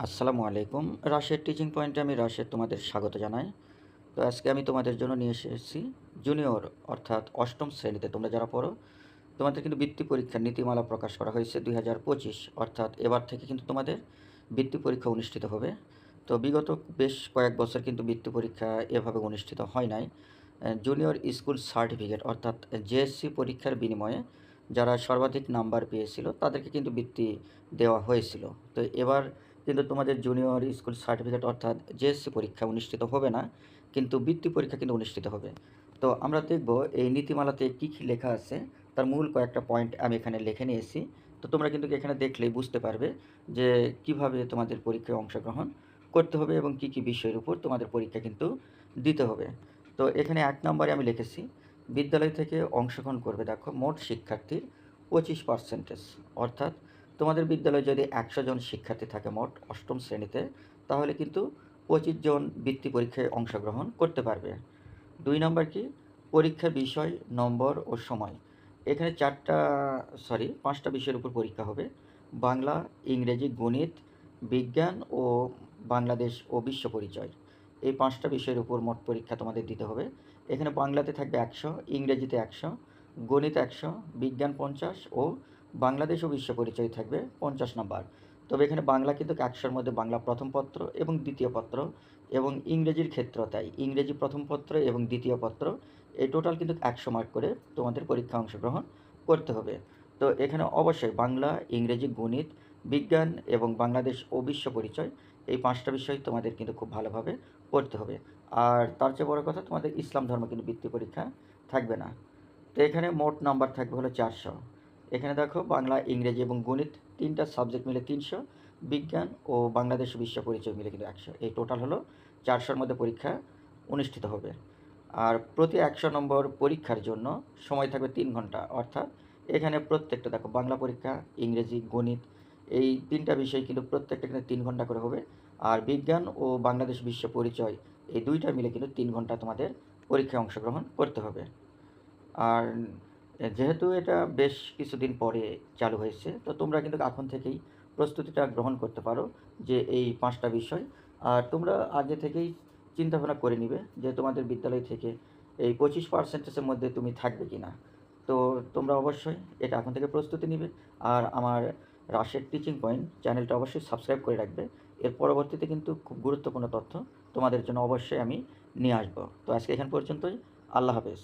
আসসালামু আলাইকুম। রাশেদ টিচিং পয়েন্টে আমি রাশেদ তোমাদের স্বাগত জানাই। তো আজকে আমি তোমাদের জন্য নিয়ে এসেছি জুনিয়র অর্থাৎ অষ্টম শ্রেণীতে তোমরা যারা পড়ো তোমাদের কিন্তু বৃত্তি পরীক্ষার নীতিমালা প্রকাশ করা হয়েছে 2025 অর্থাৎ এবার থেকে কিন্তু তোমাদের বৃত্তি পরীক্ষা অনুষ্ঠিত হবে। তো বিগত বেশ কয়েক বছর কিন্তু বৃত্তি পরীক্ষা এভাবে অনুষ্ঠিত হয় নাই। জুনিয়র স্কুল সার্টিফিকেট অর্থাৎ জেএসসি পরীক্ষার বিনিময়ে যারা সর্বাধিক নাম্বার পেয়েছিল তাদেরকে কিন্তু বৃত্তি দেওয়া হয়েছিল। তো এবার কিন্তু তোমাদের জুনিয়র স্কুল সার্টিফিকেট অর্থাৎ জেএসসি পরীক্ষা অনুষ্ঠিত হবে না, কিন্তু বৃত্তি পরীক্ষা কিন্তু অনুষ্ঠিত হবে। তো আমরা দেখব এই নীতিমালাতে কী কী লেখা আছে, তার মূল কয়েকটা পয়েন্ট আমি এখানে লিখে নিয়েছি। তো তোমরা কিন্তু এখানে দেখলেই বুঝতে পারবে যে কিভাবে তোমাদের পরীক্ষায় অংশগ্রহণ করতে হবে এবং কী কী বিষয়ের উপর তোমাদের পরীক্ষা কিন্তু দিতে হবে। তো এখানে 1 নম্বরে আমি লিখেছি বিদ্যালয় থেকে অংশগ্রহণ করবে দেখো মোট শিক্ষার্থীর 25%, অর্থাৎ তোমাদের বিদ্যালয়ে যদি 100 জন শিক্ষার্থী থাকে মোট অষ্টম শ্রেণীতে, তাহলে কিন্তু 25 জন বৃত্তি পরীক্ষায় অংশগ্রহণ করতে পারবে। 2 নম্বর কি পরীক্ষার বিষয়, নম্বর ও সময়। এখানে 5টা বিষয়ের উপর পরীক্ষা হবে। বাংলা, ইংরেজি, গণিত, বিজ্ঞান ও বাংলাদেশ ও বিশ্ব পরিচয়। এই 5টা বিষয়ের উপর মোট পরীক্ষা তোমাদের দিতে হবে। এখানে বাংলাতে থাকবে 100, ইংরেজিতে 100, গণিত 100, বিজ্ঞান 50 ও বাংলাদেশ ও বিশ্ব পরিচয় থাকবে 50 নাম্বার। তবে এখানে বাংলা কিন্তু 100-র মধ্যে বাংলা প্রথম পত্র এবং দ্বিতীয় পত্র, এবং ইংরেজির ক্ষেত্রেও তাই, ইংরেজি প্রথম পত্র এবং দ্বিতীয় পত্র, এই টোটাল কিন্তু 100 মার্ক করে তোমাদের পরীক্ষা অংশগ্রহণ করতে হবে। তো এখানে অবশ্যই বাংলা, ইংরেজি, গণিত, বিজ্ঞান এবং বাংলাদেশ ও বিশ্ব পরিচয়, এই 5টা বিষয় তোমাদের কিন্তু খুব ভালোভাবে পড়তে হবে। আর তার চেয়ে বড় কথা, তোমাদের ইসলাম ধর্ম কিন্তু বৃত্তি পরীক্ষা থাকবে না। তো এখানে মোট নাম্বার থাকবে হলো 400। এখানে দেখো বাংলা, ইংরেজি এবং গণিত 3টা সাবজেক্ট মিলে 300, বিজ্ঞান ও বাংলাদেশ বিশ্ব পরিচয় মিলে কিন্তু 100, এই টোটাল হলো 400-র মধ্যে পরীক্ষা অনুষ্ঠিত হবে। আর প্রতি 100 নম্বর পরীক্ষার জন্য সময় থাকবে 3 ঘন্টা, অর্থাৎ এখানে প্রত্যেকটা দেখো বাংলা পরীক্ষা, ইংরেজি, গণিত, এই 3টা বিষয় কিন্তু প্রত্যেকটা কিন্তু 3 ঘন্টা করে হবে। আর বিজ্ঞান ও বাংলাদেশ বিশ্ব পরিচয় এই 2টা মিলে কিন্তু 3 ঘন্টা তোমাদের পরীক্ষায় অংশগ্রহণ করতে হবে। আর যেহেতু এটা বেশ কিছুদিন পরে চালু হয়েছে, তো তোমরা কিন্তু এখন থেকেই প্রস্তুতিটা গ্রহণ করতে পারো যে এই 5টা বিষয়। আর তোমরা আগে থেকেই চিন্তাভাবনা করে নিবে যে তোমাদের বিদ্যালয় থেকে এই 25%-এর মধ্যে তুমি থাকবে কি না। তো তোমরা অবশ্যই এটা এখন থেকে প্রস্তুতি নিবে। আর আমার রাশেদ টিচিং পয়েন্ট চ্যানেলটা অবশ্যই সাবস্ক্রাইব করে রাখবে। এর পরবর্তীতে কিন্তু খুব গুরুত্বপূর্ণ তথ্য তোমাদের জন্য অবশ্যই আমি নিয়ে আসবো। তো আজকে এখান পর্যন্তই। আল্লাহ হাফেজ।